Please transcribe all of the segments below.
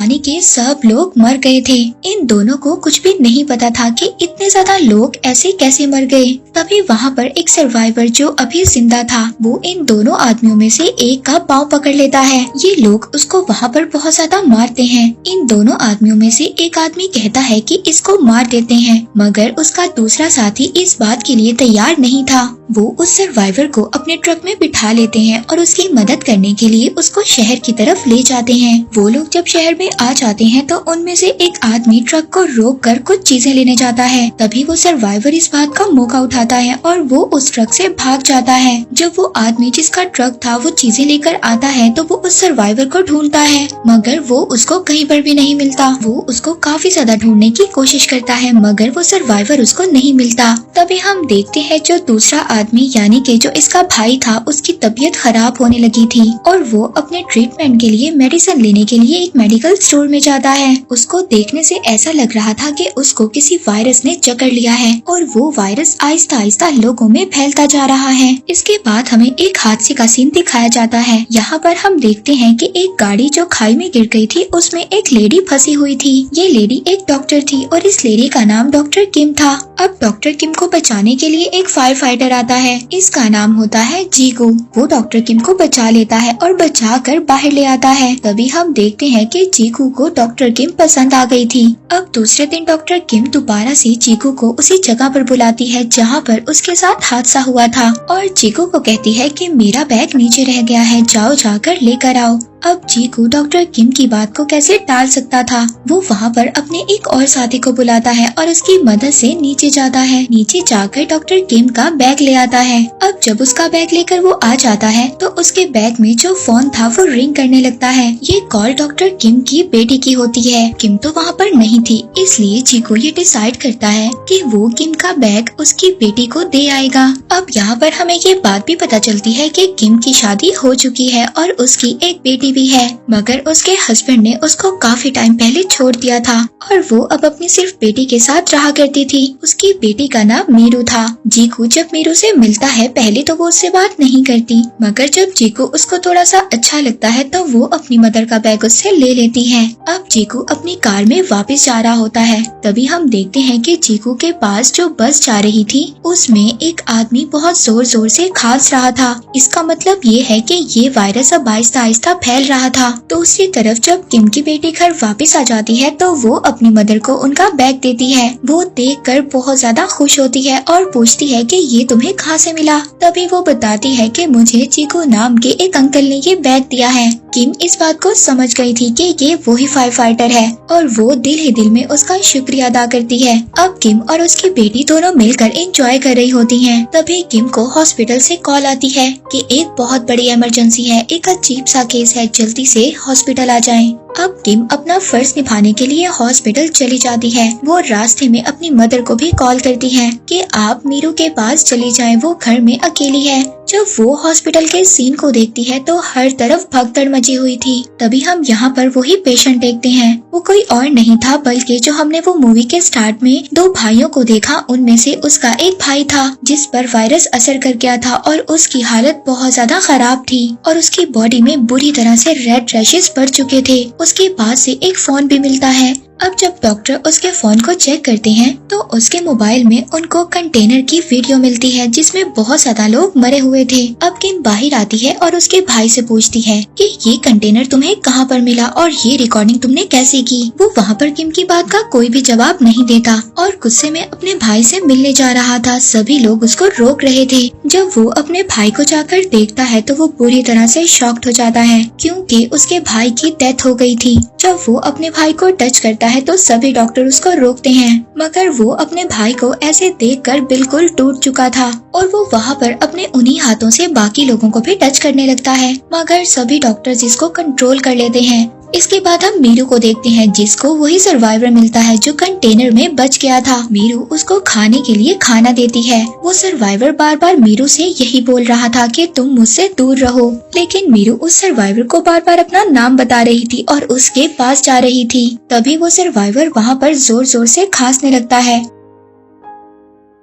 यानी कि सब लोग मर गए थे। इन दोनों को कुछ भी नहीं पता था कि इतने ज्यादा लोग ऐसे कैसे मर गए। तभी वहाँ पर एक सर्वाइवर जो अभी जिंदा था वो इन दोनों आदमियों में से एक का पाँव पकड़ लेता है। ये लोग उसको वहाँ पर बहुत ज्यादा मारते हैं। इन दोनों आदमियों में से एक आदमी कहता है कि इसको मार देते हैं, मगर उसका दूसरा साथी इस बात के लिए तैयार नहीं था। वो उस सर्वाइवर को अपने ट्रक में बिठा लेते हैं और उसकी मदद करने के लिए उसको शहर की तरफ ले जाते हैं। वो लोग जब शहर में आ जाते हैं तो उनमें से एक आदमी ट्रक को रोक कर कुछ चीजें लेने जाता है। तभी वो सर्वाइवर इस बात का मौका उठाता है और वो उस ट्रक से भाग जाता है। जब वो आदमी जिसका ट्रक था वो चीजें लेकर आता है तो वो उस सर्वाइवर को ढूंढता है, मगर वो उसको कहीं पर भी नहीं मिलता। वो उसको काफी ज्यादा ढूंढने की कोशिश करता है, मगर वो सर्वाइवर उसको नहीं मिलता। तभी हम देखते हैं जो दूसरा आदमी यानी कि जो इसका भाई था उसकी तबीयत खराब होने लगी थी और वो अपने ट्रीटमेंट के लिए मेडिसिन लेने के लिए एक मेडिकल स्टोर में जाता है। उसको देखने से ऐसा लग रहा था कि उसको किसी वायरस ने जकड़ लिया है और वो वायरस आहिस्ता आहिस्ता लोगों में फैलता जा रहा है। इसके बाद हमें एक हादसे का सीन दिखाया जाता है। यहाँ पर हम देखते हैं कि एक गाड़ी जो खाई में गिर गई थी उसमें एक लेडी फंसी हुई थी। ये लेडी एक डॉक्टर थी और इस लेडी का नाम डॉक्टर किम था। अब डॉक्टर किम को बचाने के लिए एक फायर फाइटर आता है। इसका नाम होता है जीगू। वो डॉक्टर किम को बचा लेता है और बचा कर बाहर ले आता है। तभी हम देखते हैं कि जीगू को डॉक्टर किम पसंद आ गई थी। अब दूसरे दिन डॉक्टर किम दोबारा से जीगू को उसी जगह पर बुलाती है जहाँ पर उसके साथ हादसा हुआ था और जीगू को कहती है कि मेरा बैग नीचे रह गया है, जाओ जाकर लेकर आओ। अब जीगू डॉक्टर किम की बात को कैसे टाल सकता था। वो वहाँ पर अपने एक और साथी को बुलाता है और उसकी मदद से नीचे जाता है। नीचे जाकर डॉक्टर किम का बैग ले आता है। अब जब उसका बैग लेकर वो आ जाता है तो उसके बैग में जो फोन था वो रिंग करने लगता है। ये कॉल डॉक्टर किम की बेटी की होती है। किम तो वहाँ पर नहीं थी, इसलिए जीगू ये डिसाइड करता है कि वो किम का बैग उसकी बेटी को दे आएगा। अब यहाँ पर हमें ये बात भी पता चलती है कि किम की शादी हो चुकी है और उसकी एक बेटी भी है, मगर उसके हस्बैंड ने उसको काफी टाइम पहले छोड़ दिया था और वो अब अपनी सिर्फ बेटी के साथ रहा करती थी। उसकी बेटी का नाम मीरू था। जीकू जब मीरू से मिलता है पहले तो वो उससे बात नहीं करती, मगर जब जीकू उसको थोड़ा सा अच्छा लगता है तो वो अपनी मदर का बैग उससे ले लेती है। अब जीकू अपनी कार में वापस जा रहा होता है। तभी हम देखते हैं कि जीकू के पास जो बस जा रही थी उसमें एक आदमी बहुत जोर जोर से खांस रहा था। इसका मतलब ये है कि ये वायरस अब आहिस्ता आहिस्ता फैल रहा था। दूसरी तरफ जब किम की बेटी घर वापस आ जाती है तो वो अपनी मदर को उनका बैग देती है। वो देखकर बहुत ज्यादा खुश होती है और पूछती है कि ये तुम्हें कहाँ से मिला। तभी वो बताती है कि मुझे चीकू नाम के एक अंकल ने ये बैग दिया है। किम इस बात को समझ गई थी कि ये वही फायर फाइटर है और वो दिल ही दिल में उसका शुक्रिया अदा करती है। अब किम और उसकी बेटी दोनों मिलकर एंजॉय कर रही होती हैं। तभी किम को हॉस्पिटल से कॉल आती है कि एक बहुत बड़ी इमरजेंसी है, एक अजीब सा केस है, जल्दी से हॉस्पिटल आ जाएं। अब किम अपना फर्ज निभाने के लिए हॉस्पिटल चली जाती है। वो रास्ते में अपनी मदर को भी कॉल करती है कि आप मीरू के पास चली जाएं, वो घर में अकेली है। जब वो हॉस्पिटल के सीन को देखती है तो हर तरफ भगदड़ मची हुई थी। तभी हम यहाँ पर वही पेशेंट देखते हैं। वो कोई और नहीं था बल्कि जो हमने वो मूवी के स्टार्ट में दो भाइयों को देखा, उनमें से उसका एक भाई था जिस पर वायरस असर कर गया था और उसकी हालत बहुत ज्यादा खराब थी और उसकी बॉडी में बुरी तरह से रेड रैशेस पड़ चुके थे। उसके बाद से एक फोन भी मिलता है। अब जब डॉक्टर उसके फोन को चेक करते हैं तो उसके मोबाइल में उनको कंटेनर की वीडियो मिलती है जिसमें बहुत ज्यादा लोग मरे हुए थे। अब किम बाहर आती है और उसके भाई से पूछती है कि ये कंटेनर तुम्हें कहाँ पर मिला और ये रिकॉर्डिंग तुमने कैसे की। वो वहाँ पर किम की बात का कोई भी जवाब नहीं देता और गुस्से में अपने भाई से मिलने जा रहा था। सभी लोग उसको रोक रहे थे। जब वो अपने भाई को जाकर देखता है तो वो पूरी तरह से शॉक्ड हो जाता है क्योंकि उसके भाई की डेथ हो गई थी। जब वो अपने भाई को टच करता है तो सभी डॉक्टर उसको रोकते हैं, मगर वो अपने भाई को ऐसे देखकर बिल्कुल टूट चुका था और वो वहाँ पर अपने उन्हीं हाथों से बाकी लोगों को भी टच करने लगता है, मगर सभी डॉक्टर्स इसको कंट्रोल कर लेते हैं। इसके बाद हम मीरू को देखते हैं जिसको वही सर्वाइवर मिलता है जो कंटेनर में बच गया था। मीरू उसको खाने के लिए खाना देती है। वो सर्वाइवर बार बार मीरू से यही बोल रहा था कि तुम मुझसे दूर रहो, लेकिन मीरू उस सर्वाइवर को बार बार अपना नाम बता रही थी और उसके पास जा रही थी। तभी वो सर्वाइवर वहाँ पर जोर जोर से खांसने लगता है।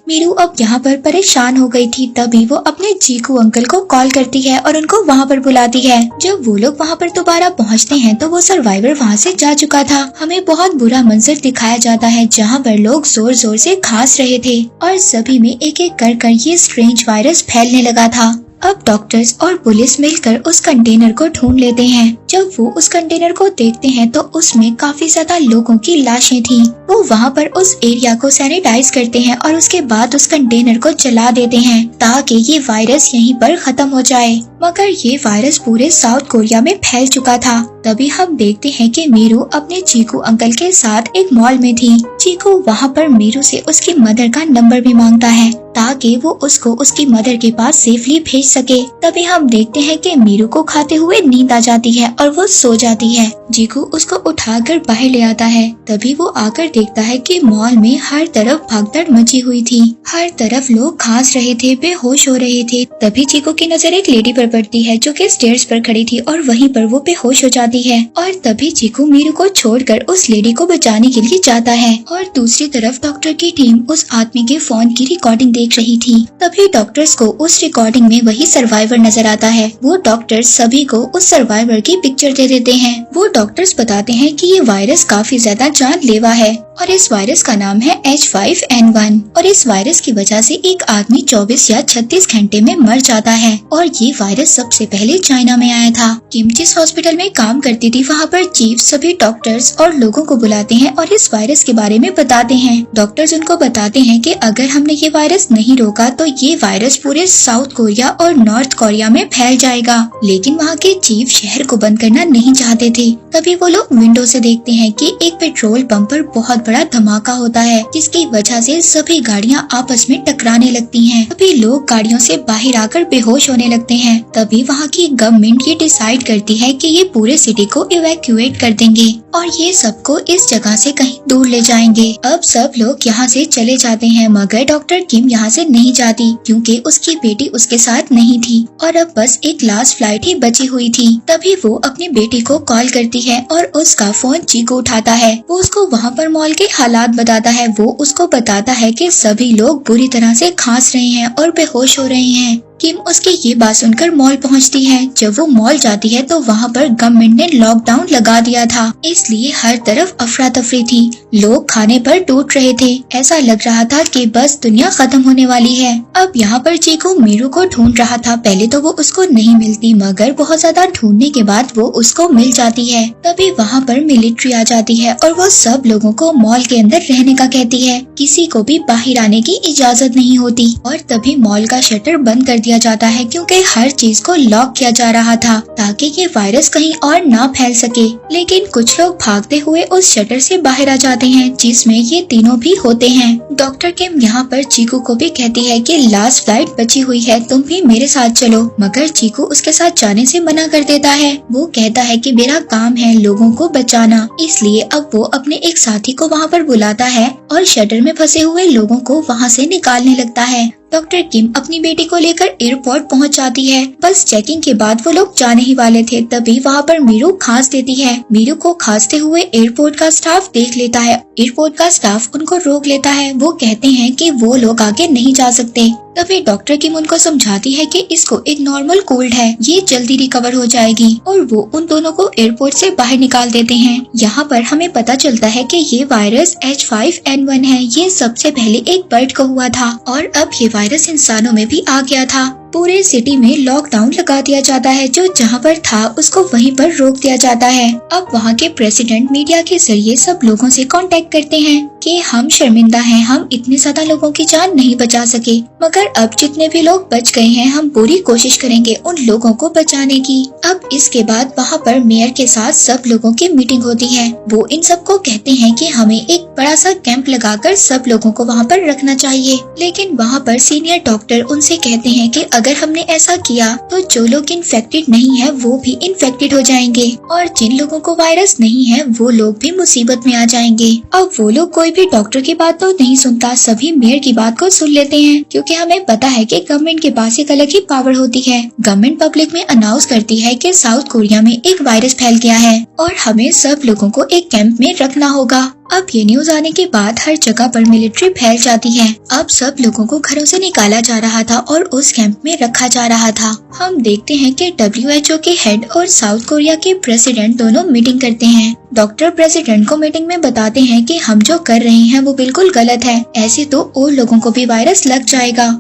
मीरू अब यहाँ पर परेशान हो गई थी। तभी वो अपने चीकू अंकल को कॉल करती है और उनको वहाँ पर बुलाती है। जब वो लोग वहाँ पर दोबारा पहुँचते हैं तो वो सर्वाइवर वहाँ से जा चुका था। हमें बहुत बुरा मंजर दिखाया जाता है जहाँ पर लोग जोर जोर से खांस रहे थे और सभी में एक एक कर ये स्ट्रेंज वायरस फैलने लगा था। अब डॉक्टर्स और पुलिस मिलकर उस कंटेनर को ढूंढ लेते हैं। जब वो उस कंटेनर को देखते हैं तो उसमें काफी ज्यादा लोगों की लाशें थी। वो वहाँ पर उस एरिया को सैनिटाइज करते हैं और उसके बाद उस कंटेनर को जला देते हैं ताकि ये वायरस यहीं पर खत्म हो जाए। मगर ये वायरस पूरे साउथ कोरिया में फैल चुका था। तभी हम देखते हैं कि मीरू अपने चीकू अंकल के साथ एक मॉल में थी। चीकू वहाँ पर मीरू से उसकी मदर का नंबर भी मांगता है ताकि वो उसको उसकी मदर के पास सेफली भेज सके। तभी हम देखते हैं कि मीरू को खाते हुए नींद आ जाती है और वो सो जाती है। चीकू उसको उठाकर बाहर ले आता है। तभी वो आकर देखता है कि मॉल में हर तरफ भागदौड़ मची हुई थी। हर तरफ लोग खांस रहे थे, बेहोश हो रहे थे। तभी चीकू की नजर एक लेडी पर पड़ती है जो कि स्टेयर्स पर खड़ी थी और वहीं पर वो बेहोश हो जाती है। और तभी चीकू मीरू को छोड़कर उस लेडी को बचाने के लिए जाता है। और दूसरी तरफ डॉक्टर की टीम उस आदमी के फोन की रिकॉर्डिंग देख रही थी। तभी डॉक्टर्स को उस रिकॉर्डिंग में वही सर्वाइवर नजर आता है। वो डॉक्टर्स सभी को उस सर्वाइवर की पिक्चर दे देते हैं। वो डॉक्टर्स बताते हैं कि ये वायरस काफी ज्यादा जानलेवा है और इस वायरस का नाम है H5N1 और इस वायरस की वजह से एक आदमी 24 या 36 घंटे में मर जाता है। और ये वायरस सबसे पहले चाइना में आया था। किम जिस हॉस्पिटल में काम करती थी वहाँ पर चीफ सभी डॉक्टर्स और लोगों को बुलाते हैं और इस वायरस के बारे में बताते हैं। डॉक्टर्स उनको बताते हैं कि अगर हमने ये वायरस नहीं रोका तो ये वायरस पूरे साउथ कोरिया और नॉर्थ कोरिया में फैल जाएगा। लेकिन वहाँ के चीफ शहर को बंद करना नहीं चाहते थे। तभी वो लोग विंडो से देखते हैं कि एक पेट्रोल पंप पर बहुत बड़ा धमाका होता है जिसकी वजह से सभी गाड़ियां आपस में टकराने लगती हैं। तभी लोग गाड़ियों से बाहर आकर बेहोश होने लगते हैं। तभी वहाँ की गवर्नमेंट ये डिसाइड करती है कि ये पूरे सिटी को इवैक्यूएट कर देंगे और ये सबको इस जगह से कहीं दूर ले जाएंगे। अब सब लोग यहाँ से चले जाते हैं मगर डॉक्टर किम यहाँ से नहीं जाती क्योंकि उसकी बेटी उसके साथ नहीं थी और अब बस एक लास्ट फ्लाइट ही बची हुई थी। तभी वो अपनी बेटी को कॉल करती है और उसका फोन चीकू उठाता है। वो उसको वहाँ पर मॉल के हालात बताता है। वो उसको बताता है कि सभी लोग बुरी तरह से खांस रहे हैं और बेहोश हो रहे हैं। किम उसकी ये बात सुनकर मॉल पहुंचती है। जब वो मॉल जाती है तो वहाँ पर गवर्नमेंट ने लॉकडाउन लगा दिया था, इसलिए हर तरफ अफरा तफरी थी। लोग खाने पर टूट रहे थे। ऐसा लग रहा था कि बस दुनिया खत्म होने वाली है। अब यहाँ पर चीकू मीरू को ढूंढ रहा था। पहले तो वो उसको नहीं मिलती मगर बहुत ज्यादा ढूंढने के बाद वो उसको मिल जाती है। तभी वहाँ पर मिलिट्री आ जाती है और वो सब लोगों को मॉल के अंदर रहने का कहती है। किसी को भी बाहर आने की इजाजत नहीं होती। और तभी मॉल का शटर बंद कर दिया जाता है क्योंकि हर चीज को लॉक किया जा रहा था ताकि ये वायरस कहीं और ना फैल सके। लेकिन कुछ लोग भागते हुए उस शटर से बाहर आ जाते हैं जिसमें ये तीनों भी होते हैं। डॉक्टर किम यहाँ पर चीकू को भी कहती है कि लास्ट फ्लाइट बची हुई है, तुम भी मेरे साथ चलो। मगर चीकू उसके साथ जाने से मना कर देता है। वो कहता है कि मेरा काम है लोगों को बचाना, इसलिए अब वो अपने एक साथी को वहाँ पर बुलाता है और शटर में फंसे हुए लोगों को वहाँ से निकालने लगता है। डॉक्टर किम अपनी बेटी को लेकर एयरपोर्ट पहुंच जाती है। बस चेकिंग के बाद वो लोग जाने ही वाले थे। तभी वहाँ पर मीरू खांस देती है। मीरू को खांसते हुए एयरपोर्ट का स्टाफ देख लेता है। एयरपोर्ट का स्टाफ उनको रोक लेता है। वो कहते हैं कि वो लोग आगे नहीं जा सकते। तभी डॉक्टर किम उनको समझाती है कि इसको एक नॉर्मल कोल्ड है, ये जल्दी रिकवर हो जाएगी और वो उन दोनों को एयरपोर्ट से बाहर निकाल देते हैं। यहाँ पर हमें पता चलता है कि ये वायरस H5N1 है। ये सबसे पहले एक बर्ड को हुआ था और अब ये वायरस इंसानों में भी आ गया था। पूरे सिटी में लॉकडाउन लगा दिया जाता है। जो जहाँ पर था उसको वहीं पर रोक दिया जाता है। अब वहाँ के प्रेसिडेंट मीडिया के जरिए सब लोगों से कांटेक्ट करते हैं कि हम शर्मिंदा हैं, हम इतने ज्यादा लोगों की जान नहीं बचा सके, मगर अब जितने भी लोग बच गए हैं हम पूरी कोशिश करेंगे उन लोगों को बचाने की। अब इसके बाद वहाँ पर मेयर के साथ सब लोगों की मीटिंग होती है। वो इन सबको कहते हैं कि हमें एक बड़ा सा कैंप लगाकर सब लोगों को वहाँ पर रखना चाहिए। लेकिन वहाँ पर सीनियर डॉक्टर उनसे कहते हैं कि अगर हमने ऐसा किया तो जो लोग इन्फेक्टेड नहीं है वो भी इन्फेक्टेड हो जाएंगे और जिन लोगों को वायरस नहीं है वो लोग भी मुसीबत में आ जाएंगे। अब वो लोग कोई भी डॉक्टर की बात तो नहीं सुनता, सभी मेयर की बात को सुन लेते हैं क्योंकि हमें पता है कि गवर्नमेंट के पास एक अलग ही पावर होती है। गवर्नमेंट पब्लिक में अनाउंस करती है कि साउथ कोरिया में एक वायरस फैल गया है और हमें सब लोगों को एक कैंप में रखना होगा। अब ये न्यूज आने के बाद हर जगह पर मिलिट्री फैल जाती है। अब सब लोगों को घरों से निकाला जा रहा था और उस कैंप में रखा जा रहा था। हम देखते हैं कि WHO के हेड और साउथ कोरिया के प्रेसिडेंट दोनों मीटिंग करते हैं। डॉक्टर प्रेसिडेंट को मीटिंग में बताते हैं कि हम जो कर रहे हैं वो बिल्कुल गलत है, ऐसे तो और लोगों को भी वायरस लग जाएगा।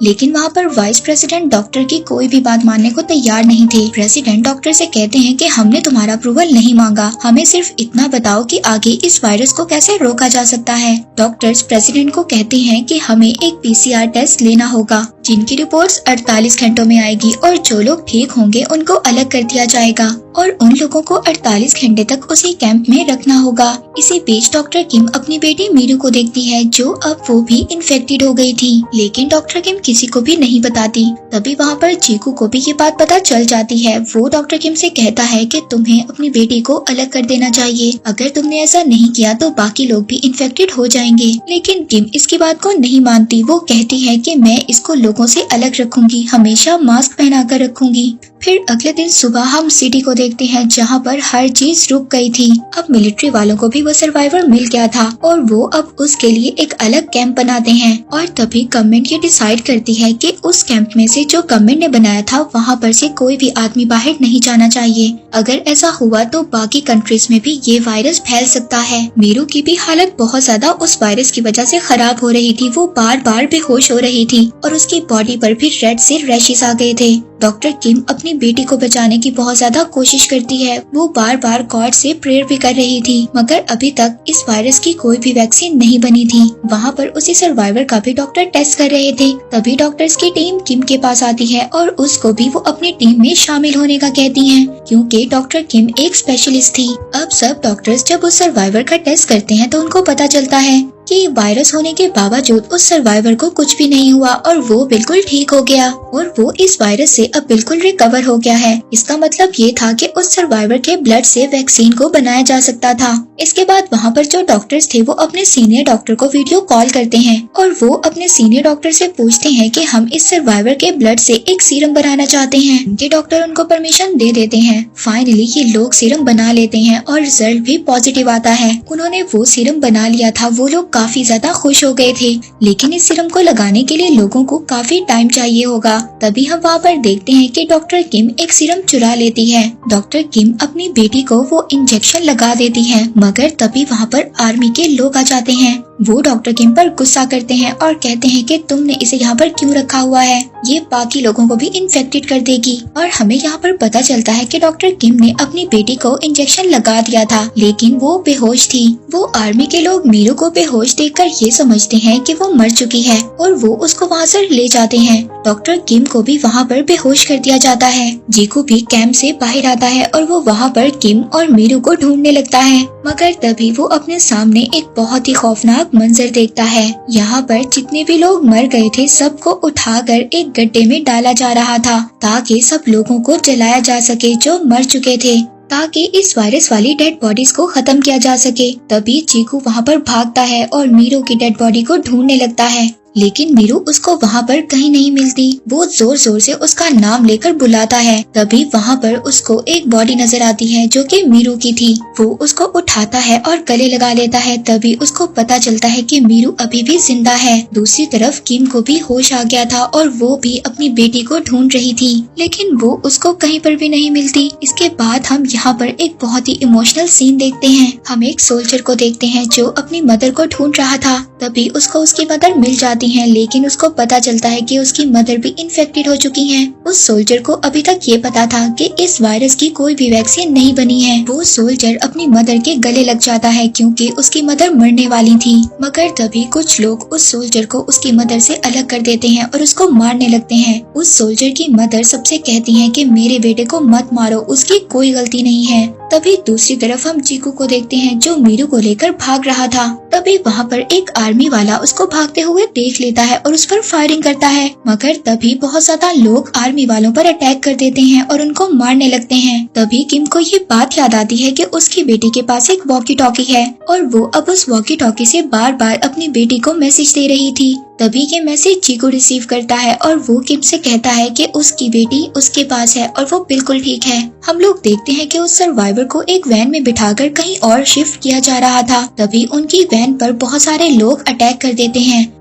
लेकिन वहाँ पर वाइस प्रेसिडेंट डॉक्टर की कोई भी बात मानने को तैयार नहीं थे। प्रेसिडेंट डॉक्टर से कहते हैं कि हमने तुम्हारा अप्रूवल नहीं मांगा, हमें सिर्फ इतना बताओ कि आगे इस वायरस को कैसे रोका जा सकता है। डॉक्टर्स प्रेसिडेंट को कहते हैं कि हमें एक PCR टेस्ट लेना होगा जिनकी रिपोर्ट्स 48 घंटों में आएगी और जो लोग ठीक होंगे उनको अलग कर दिया जाएगा और उन लोगों को 48 घंटे तक उसी कैंप में रखना होगा। इसी बीच डॉक्टर किम अपनी बेटी मीरू को देखती है जो अब वो भी इन्फेक्टेड हो गई थी, लेकिन डॉक्टर किम किसी को भी नहीं बताती। तभी वहाँ पर जीकू को भी ये बात पता चल जाती है। वो डॉक्टर किम से कहता है कि तुम्हें अपनी बेटी को अलग कर देना चाहिए, अगर तुमने ऐसा नहीं किया तो बाकी लोग भी इन्फेक्टेड हो जाएंगे। लेकिन किम इसकी बात को नहीं मानती। वो कहती है कि मैं इसको लोगों से अलग रखूंगी, हमेशा मास्क पहना कर रखूंगी। फिर अगले दिन सुबह हम सिटी को देखते हैं जहाँ पर हर चीज रुक गई थी। अब मिलिट्री वालों को भी वो सर्वाइवर मिल गया था और वो अब उसके लिए एक अलग कैंप बनाते हैं। और तभी गवर्नमेंट ये डिसाइड करती है कि उस कैंप में से जो गवर्नमेंट ने बनाया था वहाँ पर से कोई भी आदमी बाहर नहीं जाना चाहिए। अगर ऐसा हुआ तो बाकी कंट्रीज में भी ये वायरस फैल सकता है। मीरू की भी हालत बहुत ज्यादा उस वायरस की वजह से खराब हो रही थी। वो बार बार बेहोश हो रही थी और उसकी बॉडी पर भी रेड से रैशेस आ गए थे। डॉक्टर किम अपनी बेटी को बचाने की बहुत ज्यादा कोशिश करती है। वो बार बार गॉड से प्रेयर भी कर रही थी, मगर अभी तक इस वायरस की कोई भी वैक्सीन नहीं बनी थी। वहाँ पर उसी सर्वाइवर का भी डॉक्टर टेस्ट कर रहे थे। तभी डॉक्टर्स की टीम किम के पास आती है और उसको भी वो अपनी टीम में शामिल होने का कहती हैं, क्योंकि डॉक्टर किम एक स्पेशलिस्ट थी। अब सब डॉक्टर्स जब उस सर्वाइवर का टेस्ट करते हैं तो उनको पता चलता है कि वायरस होने के बावजूद उस सर्वाइवर को कुछ भी नहीं हुआ और वो बिल्कुल ठीक हो गया और वो इस वायरस से अब बिल्कुल रिकवर हो गया है। इसका मतलब ये था कि उस सर्वाइवर के ब्लड से वैक्सीन को बनाया जा सकता था। इसके बाद वहाँ पर जो डॉक्टर्स थे वो अपने सीनियर डॉक्टर को वीडियो कॉल करते हैं और वो अपने सीनियर डॉक्टर से पूछते हैं कि हम इस सर्वाइवर के ब्लड से एक सीरम बनाना चाहते हैं। उनके डॉक्टर उनको परमिशन दे देते हैं। फाइनली ये लोग सीरम बना लेते हैं और रिजल्ट भी पॉजिटिव आता है। उन्होंने वो सीरम बना लिया था। वो लोग काफी ज्यादा खुश हो गए थे, लेकिन इस सीरम को लगाने के लिए लोगों को काफी टाइम चाहिए होगा। तभी हम वहाँ पर देखते हैं कि डॉक्टर किम एक सीरम चुरा लेती है। डॉक्टर किम अपनी बेटी को वो इंजेक्शन लगा देती है, मगर तभी वहाँ पर आर्मी के लोग आ जाते हैं। वो डॉक्टर किम पर गुस्सा करते हैं और कहते हैं कि तुमने इसे यहाँ पर क्यों रखा हुआ है, ये बाकी लोगों को भी इन्फेक्टेड कर देगी। और हमें यहाँ पर पता चलता है कि डॉक्टर किम ने अपनी बेटी को इंजेक्शन लगा दिया था, लेकिन वो बेहोश थी। वो आर्मी के लोग मीरू को बेहोश देखकर ये समझते हैं कि वो मर चुकी है और वो उसको वहाँ से ले जाते हैं। डॉक्टर किम को भी वहाँ पर बेहोश कर दिया जाता है। जीकू भी कैंप से बाहर आता है और वो वहाँ पर किम और मीरू को ढूंढने लगता है, मगर तभी वो अपने सामने एक बहुत ही खौफनाक मंजर देखता है। यहाँ पर जितने भी लोग मर गए थे सबको उठाकर एक गड्ढे में डाला जा रहा था ताकि सब लोगों को जलाया जा सके जो मर चुके थे, ताकि इस वायरस वाली डेड बॉडीज को खत्म किया जा सके। तभी चीकू वहाँ पर भागता है और मीरू की डेड बॉडी को ढूंढने लगता है, लेकिन मीरू उसको वहाँ पर कहीं नहीं मिलती। वो जोर जोर से उसका नाम लेकर बुलाता है। तभी वहाँ पर उसको एक बॉडी नजर आती है जो कि मीरू की थी। वो उसको उठाता है और गले लगा लेता है। तभी उसको पता चलता है कि मीरू अभी भी जिंदा है। दूसरी तरफ किम को भी होश आ गया था और वो भी अपनी बेटी को ढूंढ रही थी, लेकिन वो उसको कहीं पर भी नहीं मिलती। इसके बाद हम यहाँ पर एक बहुत ही इमोशनल सीन देखते हैं। हम एक सोल्जर को देखते हैं जो अपनी मदर को ढूंढ रहा था। तभी उसको उसकी मदर मिल जाती हैं, लेकिन उसको पता चलता है कि उसकी मदर भी इन्फेक्टेड हो चुकी हैं। उस सोल्जर को अभी तक ये पता था कि इस वायरस की कोई भी वैक्सीन नहीं बनी है। वो सोल्जर अपनी मदर के गले लग जाता है क्योंकि उसकी मदर मरने वाली थी, मगर तभी कुछ लोग उस सोल्जर को उसकी मदर से अलग कर देते हैं और उसको मारने लगते हैं। उस सोल्जर की मदर सबसे कहती है कि मेरे बेटे को मत मारो, उसकी कोई गलती नहीं है। तभी दूसरी तरफ हम चीकू को देखते हैं जो मीरू को लेकर भाग रहा था। तभी वहाँ पर एक आर्मी वाला उसको भागते हुए देख लेता है और उस पर फायरिंग करता है, मगर तभी बहुत ज्यादा लोग आर्मी वालों पर अटैक कर देते हैं और उनको मारने लगते हैं। तभी किम को ये बात याद आती है कि उसकी बेटी के पास एक वॉकी टॉकी है और वो अब उस वॉकी टॉकी से बार बार अपनी बेटी को मैसेज दे रही थी तभी ये मैसेज जी को रिसीव करता है और वो किम से कहता है कि उसकी बेटी उसके पास है और वो बिल्कुल ठीक है। हम लोग देखते हैं कि उस सर्वाइवर को एक वैन में बिठाकर कहीं और शिफ्ट किया जा रहा था। तभी उनकी वैन पर बहुत सारे लोग अटैक कर देते हैं।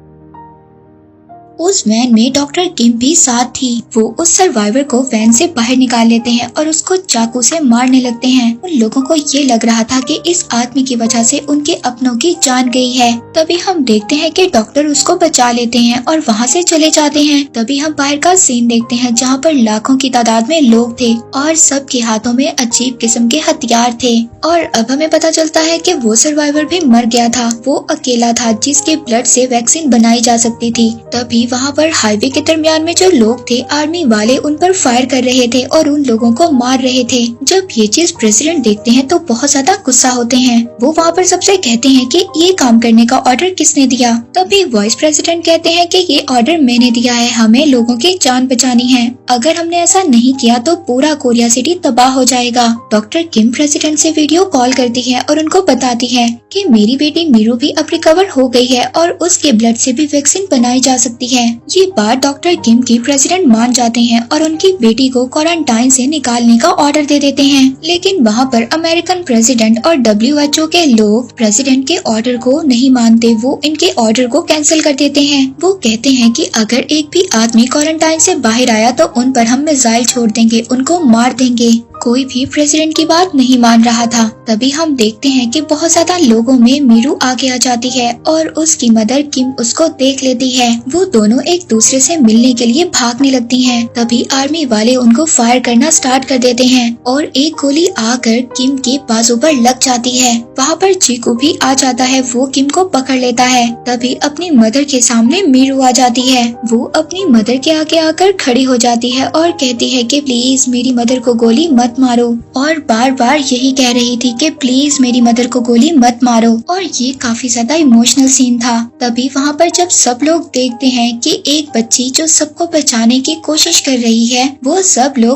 उस वैन में डॉक्टर किम भी साथ थी। वो उस सर्वाइवर को वैन से बाहर निकाल लेते हैं और उसको चाकू से मारने लगते हैं। उन लोगों को ये लग रहा था कि इस आदमी की वजह से उनके अपनों की जान गई है। तभी हम देखते हैं कि डॉक्टर उसको बचा लेते हैं और वहाँ से चले जाते हैं। तभी हम बाहर का सीन देखते हैं जहाँ पर लाखों की तादाद में लोग थे और सबके हाथों में अजीब किस्म के हथियार थे। और अब हमें पता चलता है कि वो सर्वाइवर भी मर गया था। वो अकेला था जिसके ब्लड से वैक्सीन बनाई जा सकती थी। तभी वहाँ पर हाईवे के दरमियान में जो लोग थे, आर्मी वाले उन पर फायर कर रहे थे और उन लोगों को मार रहे थे। जब ये चीज प्रेसिडेंट देखते हैं तो बहुत ज्यादा गुस्सा होते हैं। वो वहाँ पर सबसे कहते हैं कि ये काम करने का ऑर्डर किसने दिया। तभी वाइस प्रेसिडेंट कहते हैं कि ये ऑर्डर मैंने दिया है, हमें लोगों की जान बचानी है। अगर हमने ऐसा नहीं किया तो पूरा कोरिया सिटी तबाह हो जाएगा। डॉक्टर किम प्रेसिडेंट से वीडियो कॉल करती है और उनको बताती है कि मेरी बेटी मीरू भी अब रिकवर हो गई है और उसके ब्लड से भी वैक्सीन बनाई जा सकती है। ये बात डॉक्टर किम की प्रेसिडेंट मान जाते हैं और उनकी बेटी को क्वारंटाइन से निकालने का ऑर्डर दे देते हैं। लेकिन वहाँ पर अमेरिकन प्रेसिडेंट और WHO के लोग प्रेसिडेंट के ऑर्डर को नहीं मानते। वो इनके ऑर्डर को कैंसिल कर देते हैं। वो कहते हैं कि अगर एक भी आदमी क्वारंटाइन से बाहर आया तो उन पर हम मिसाइल छोड़ देंगे, उनको मार देंगे। कोई भी प्रेसिडेंट की बात नहीं मान रहा था। तभी हम देखते हैं कि बहुत ज्यादा लोगों में मीरू आगे आ जाती है और उसकी मदर किम उसको देख लेती है। वो दोनों एक दूसरे से मिलने के लिए भागने लगती हैं। तभी आर्मी वाले उनको फायर करना स्टार्ट कर देते हैं और एक गोली आकर किम के बाजू पर लग जाती है। वहाँ पर चीकू भी आ जाता है। वो किम को पकड़ लेता है। तभी अपनी मदर के सामने मीरू आ जाती है। वो अपनी मदर के आगे आकर खड़ी हो जाती है और कहती है कि प्लीज मेरी मदर को गोली मत मारो, और बार बार यही कह रही थी कि प्लीज मेरी मदर को गोली मत मारो। और ये काफी ज्यादा इमोशनल सीन था। तभी वहाँ पर जब सब लोग देखते हैं कि एक बच्ची जो सबको बचाने की कोशिश कर रही है, वो सब लोग